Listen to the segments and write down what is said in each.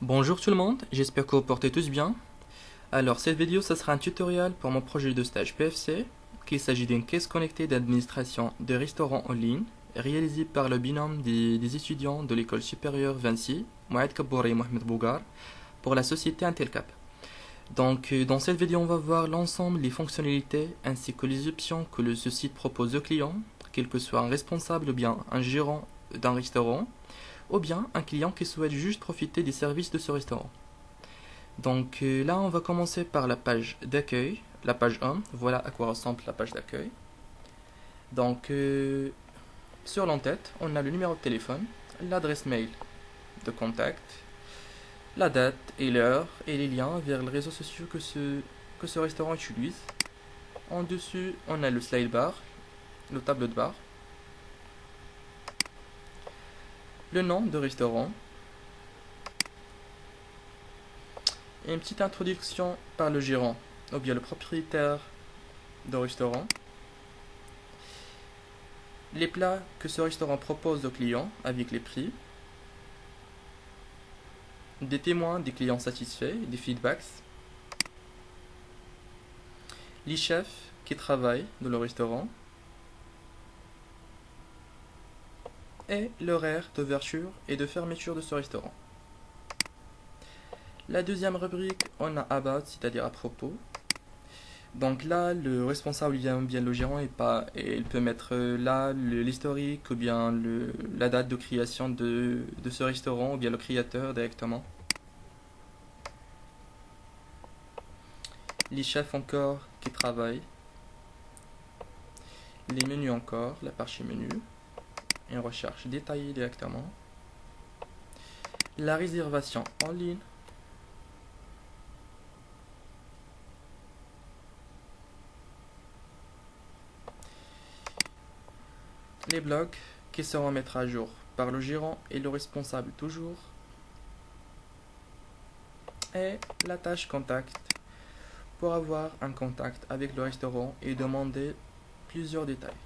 Bonjour tout le monde, j'espère que vous portez tous bien. Alors cette vidéo, ça sera un tutoriel pour mon projet de stage PFC, qu'il s'agit d'une caisse connectée d'administration de restaurants en ligne, réalisée par le binôme des étudiants de l'école supérieure Vinci, Mohamed Kabouri et Mohamed Bougar, pour la société Intelcap. Dans cette vidéo, on va voir l'ensemble des fonctionnalités ainsi que les options que ce site propose aux clients, quel que soit un responsable ou bien un gérant d'un restaurant, ou bien un client qui souhaite juste profiter des services de ce restaurant. Là, on va commencer par la page d'accueil, la page 1. Voilà à quoi ressemble la page d'accueil. Donc, euh, sur l'entête, on a le numéro de téléphone, l'adresse mail de contact, la date et l'heure et les liens vers les réseaux sociaux que ce restaurant utilise. En dessus, on a le slide bar, le tableau de bar, le nom de restaurant et une petite introduction par le gérant ou bien le propriétaire de restaurant. Les plats que ce restaurant propose aux clients avec les prix, des témoins des clients satisfaits, des feedbacks, les chefs qui travaillent dans le restaurant et l'horaire d'ouverture et de fermeture de ce restaurant. La deuxième rubrique, on a About, c'est-à-dire à propos. Donc là, le responsable bien le gérant il peut mettre là l'historique ou bien la date de création de ce restaurant ou bien le créateur directement. Les chefs encore qui travaillent, les menus encore, la partie menu, une recherche détaillée directement, la réservation en ligne, les blogs qui seront mettre à jour par le gérant et le responsable toujours, et la tâche contact pour avoir un contact avec le restaurant et demander plusieurs détails.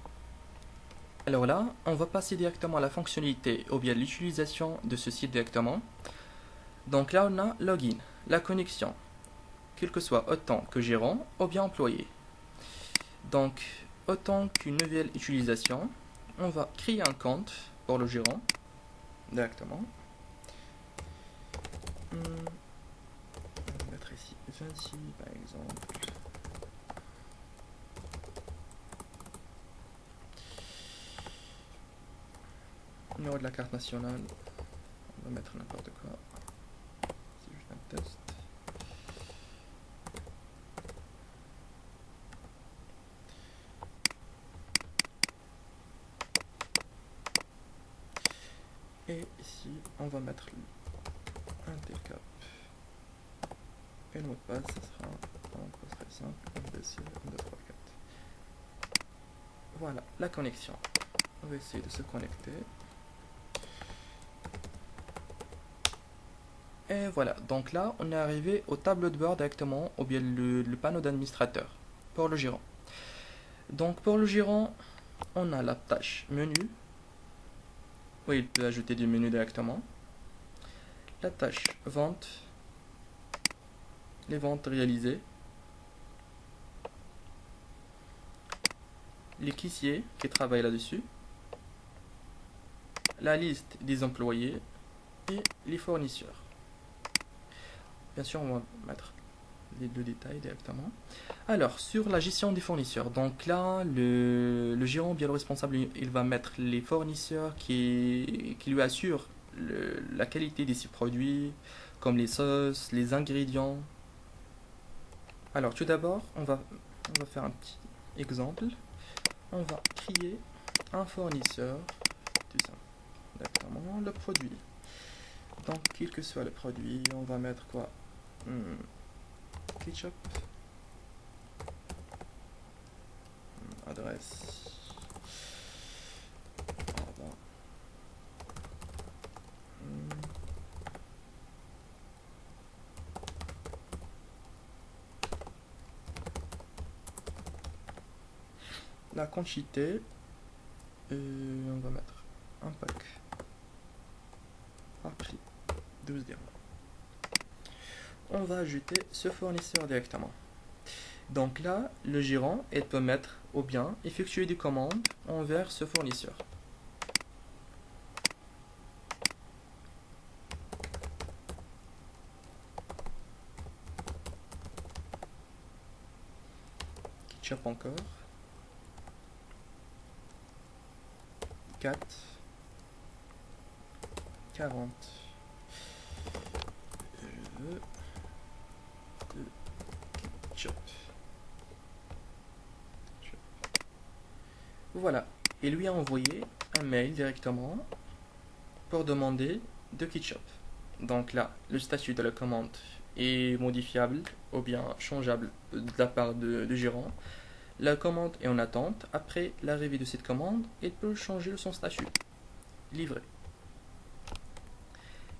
Alors là, on va passer directement à la fonctionnalité ou bien l'utilisation de ce site directement. Donc là, on a login, la connexion, quel que soit autant que gérant ou bien employé. Donc, autant qu'une nouvelle utilisation, on va créer un compte pour le gérant directement. On va mettre ici 26 par exemple. Numéro de la carte nationale, on va mettre n'importe quoi. C'est juste un test. Et ici, on va mettre un Intelcap. Et le mot de passe, ce sera un mot très simple, MBC 1, 2, 3, 4. Voilà, la connexion. On va essayer de se connecter. Et voilà, donc là, on est arrivé au tableau de bord directement, ou bien le panneau d'administrateur, pour le gérant. Donc pour le gérant, on a la tâche menu, où il peut ajouter du menu directement. La tâche vente, les ventes réalisées. Les caissiers qui travaillent là-dessus. La liste des employés et les fournisseurs. Bien sûr, on va mettre les deux détails directement. Alors, sur la gestion des fournisseurs, donc là, le gérant, bien le responsable, il va mettre les fournisseurs qui lui assurent la qualité de ses produits, comme les sauces, les ingrédients. Alors, tout d'abord, on va faire un petit exemple. On va créer un fournisseur, tout ça, directement, le produit. Donc, quel que soit le produit, on va mettre quoi? Ketchup, adresse, pardon. La quantité, on va mettre un pack par prix 12 dirhams. on va ajouter ce fournisseur directement. Donc là, le gérant, il peut mettre ou bien effectuer des commandes envers ce fournisseur. Ketchup encore. 4 40. Je veux de ketchup. Voilà, il lui a envoyé un mail directement pour demander de ketchup. Donc là, le statut de la commande est modifiable ou bien changeable de la part du gérant. La commande est en attente. Après l'arrivée de cette commande, il peut changer son statut. Livré.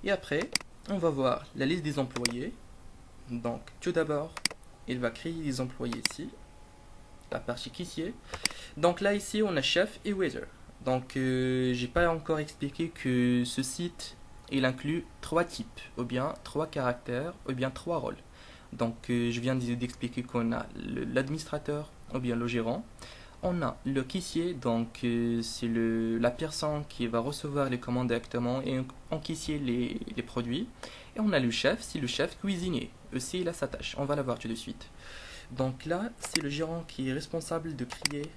Et après, on va voir la liste des employés. Donc, tout d'abord, il va créer les employés ici. La partie caissier. Donc là, ici, on a chef et waiter. Donc, j'ai pas encore expliqué que ce site, il inclut 3 types, ou bien 3 caractères, ou bien 3 rôles. Donc, je viens d'expliquer qu'on a l'administrateur, ou bien le gérant. On a le caissier, donc c'est la personne qui va recevoir les commandes directement et encaisser les produits. Et on a le chef, c'est le chef cuisinier. Aussi, il a sa tâche. On va la voir tout de suite. Donc là, c'est le gérant qui est responsable de créer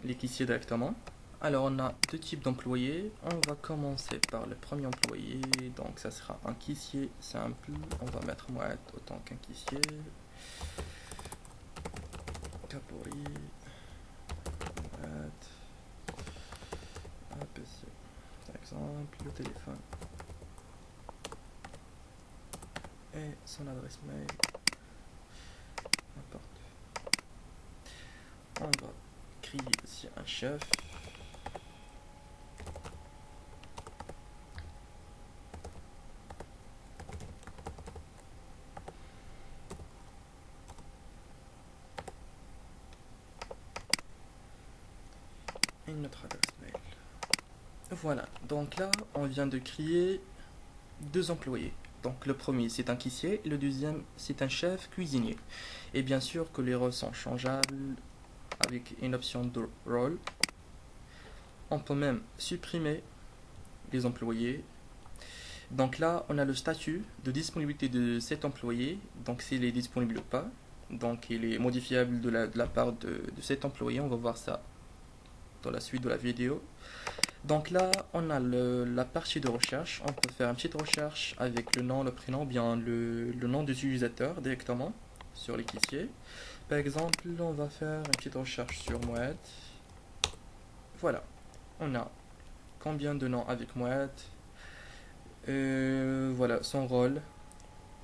les caissiers directement. Alors, on a 2 types d'employés. On va commencer par le premier employé. Donc, ça sera un caissier simple. On va mettre Mouad autant qu'un caissier. Capori. PC, par exemple, le téléphone et son adresse mail. N'importe. On va créer aussi un chef. Et notre adresse mail. Voilà, donc là, on vient de créer 2 employés. Donc le premier, c'est un caissier, et le deuxième, c'est un chef cuisinier. Et bien sûr que les rôles sont changeables avec une option de rôle. On peut même supprimer les employés. Donc là, on a le statut de disponibilité de cet employé, donc s'il est disponible ou pas. Donc il est modifiable de la part de cet employé, on va voir ça dans la suite de la vidéo. Donc là, on a la partie de recherche. On peut faire une petite recherche avec le nom, le prénom, bien le nom des utilisateurs directement sur les caissiers. Par exemple, on va faire une petite recherche sur Mouad. Voilà, on a combien de noms avec Mouad. Voilà, son rôle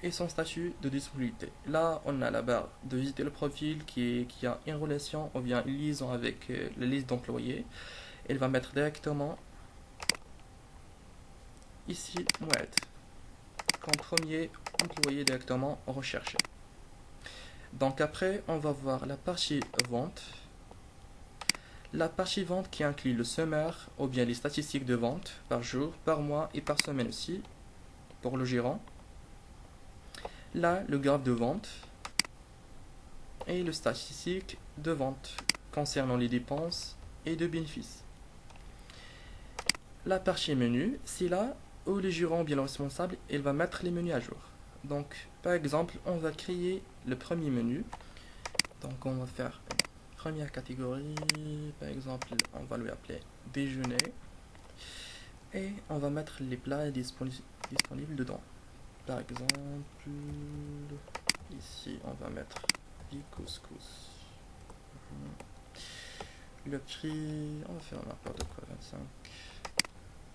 et son statut de disponibilité. Là, on a la barre de visiter le profil qui a une relation ou bien une liaison avec la liste d'employés. Elle va mettre directement ici Mouad comme premier employé directement recherché. Donc après, on va voir la partie vente. La partie vente qui inclut le sommaire ou bien les statistiques de vente par jour, par mois et par semaine aussi pour le gérant. Là, le graphe de vente et le statistique de vente concernant les dépenses et de bénéfices. La partie menu, c'est là où le gérant ou bien le responsable, il va mettre les menus à jour. Donc, par exemple, on va créer le premier menu. Donc, on va faire une première catégorie. Par exemple, on va lui appeler déjeuner. Et on va mettre les plats disponibles dedans. Par exemple, ici, on va mettre du couscous. Le prix, on va faire n'importe quoi, 25.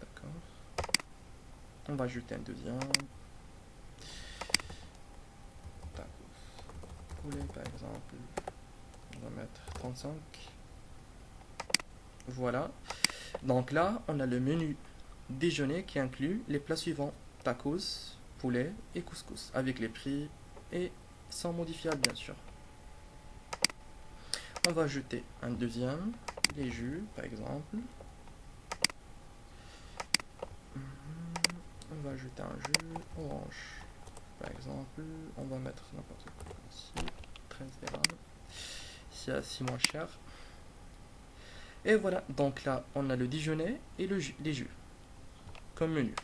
D'accord. On va ajouter un deuxième. Poulet, par exemple. On va mettre 35. Voilà. Donc là, on a le menu déjeuner qui inclut les plats suivants. Tacos, poulet et couscous. Avec les prix et sans modifiable, bien sûr. On va ajouter un deuxième. Les jus, par exemple. On va ajouter un jus orange, par par exemple, on va mettre n'importe quoi ici, 13 dirhams, c'est assez moins cher. Et voilà, donc là on a le déjeuner et les jus comme menu.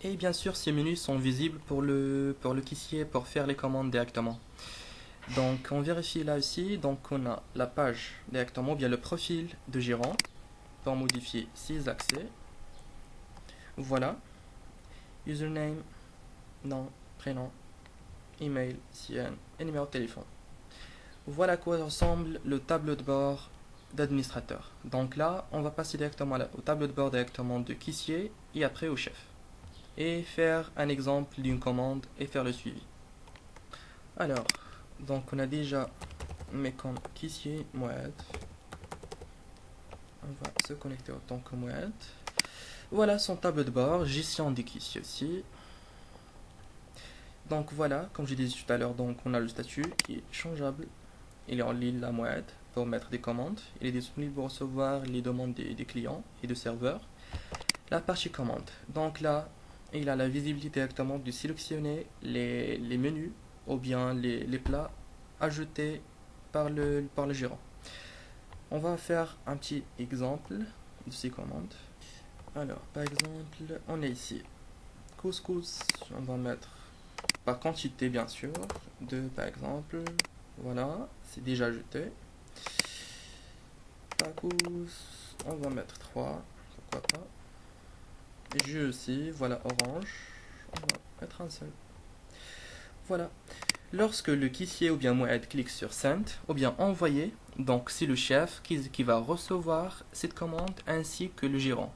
Et bien sûr ces menus sont visibles pour le caissier pour faire les commandes directement. Donc on vérifie là aussi, donc on a la page directement, ou bien le profil de gérant pour modifier ses accès. Voilà, username, nom, prénom, email, CN et numéro de téléphone. Voilà à quoi ressemble le tableau de bord d'administrateur. Donc là, on va passer directement au tableau de bord directement de caissier et après au chef. Et faire un exemple d'une commande et faire le suivi. Alors, donc on a déjà mes comptes caissier, Mouad. On va se connecter en tant que Mouad. Voilà son tableau de bord, gestion des caissiers aussi. Donc voilà, comme je disais tout à l'heure, donc on a le statut qui est changeable. Il est en ligne la Mouad pour mettre des commandes. Il est disponible pour recevoir les demandes des clients et de serveurs. La partie commande. Donc là, il a la visibilité directement de sélectionner les menus ou bien les plats ajoutés par le gérant. On va faire un petit exemple de ces commandes. Alors, par exemple, on est ici. Couscous, on va mettre par quantité bien sûr. 2 par exemple. Voilà, c'est déjà ajouté. Tacos, on va mettre 3, pourquoi pas. Jus aussi, voilà, orange, on va mettre un seul. Voilà. Lorsque le caissier ou bien Mouad clique sur Send ou bien Envoyer, donc c'est le chef qui va recevoir cette commande ainsi que le gérant.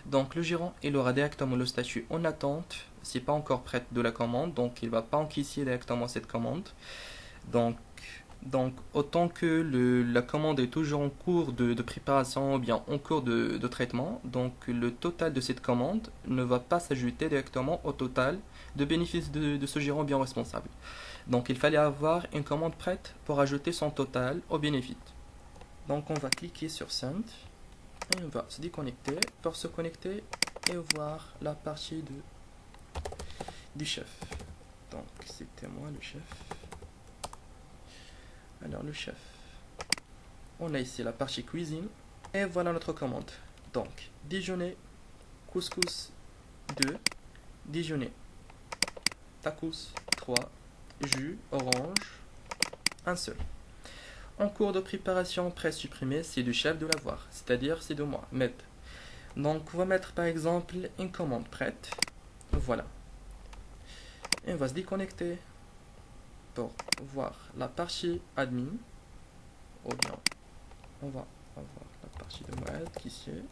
Donc le gérant, il aura directement le statut en attente, c'est pas encore prête de la commande, donc il va pas encaisser directement cette commande. Donc autant que la commande est toujours en cours de préparation ou bien en cours de traitement, donc le total de cette commande ne va pas s'ajouter directement au total de bénéfices de ce gérant bien responsable. Donc il fallait avoir une commande prête pour ajouter son total au bénéfice. Donc on va cliquer sur Send et on va se déconnecter pour se connecter et voir la partie du chef. Donc c'était moi le chef. Alors le chef. On a ici la partie cuisine et voilà notre commande. Donc déjeuner, couscous 2, déjeuner, tacos 3, jus, orange, un seul. En cours de préparation, prêt supprimé, c'est du chef de l'avoir, c'est-à-dire c'est de moi, mettre. Donc on va mettre par exemple une commande prête, voilà. Et on va se déconnecter pour voir la partie admin, ou bien on va avoir la partie de Moed qui est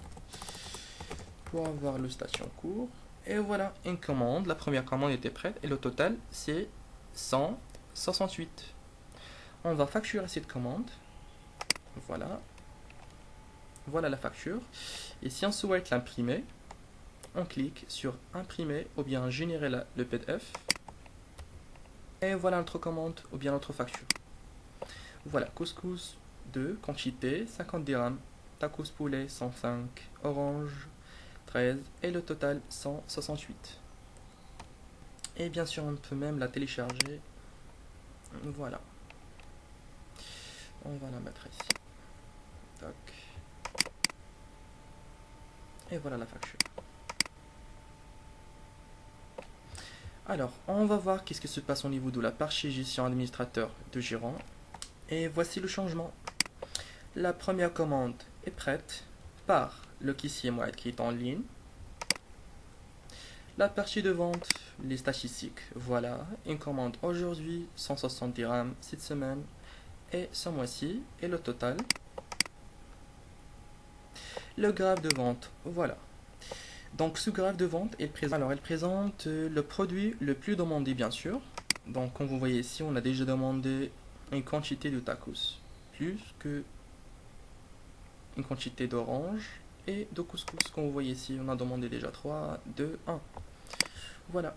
pour avoir le statut en cours. Et voilà une commande, la première commande était prête et le total c'est 168. On va facturer cette commande. Voilà. Voilà la facture. Et si on souhaite l'imprimer, on clique sur imprimer ou bien générer le PDF. Et voilà notre commande ou bien notre facture. Voilà, couscous 2, quantité 50 dirhams, tacos poulet 105, orange 13 et le total 168. Et bien sûr, on peut même la télécharger. Voilà. On va la mettre ici. Tac. Et voilà la facture. Alors, on va voir qu'est-ce qui se passe au niveau de la partie gestion administrateur de gérant. Et voici le changement. La première commande est prête par le caissier Moed qui est en ligne. La partie de vente, les statistiques. Voilà, une commande aujourd'hui, 160 dirhams cette semaine et ce mois-ci. Et le total. Le graphe de vente, voilà. Donc ce graphe de vente, elle présente le produit le plus demandé bien sûr. Donc comme vous voyez ici, on a déjà demandé une quantité de tacos, plus que une quantité d'orange et de couscous. Comme vous voyez ici, on a demandé déjà 3, 2, 1. Voilà.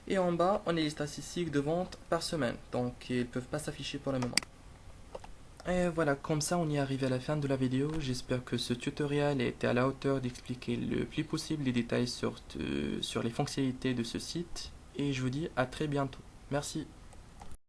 Et en bas, on a les statistiques de vente par semaine. Donc ils ne peuvent pas s'afficher pour le moment. Et voilà, comme ça on y est arrivé à la fin de la vidéo. J'espère que ce tutoriel a été à la hauteur d'expliquer le plus possible les détails sur les fonctionnalités de ce site. Et je vous dis à très bientôt. Merci.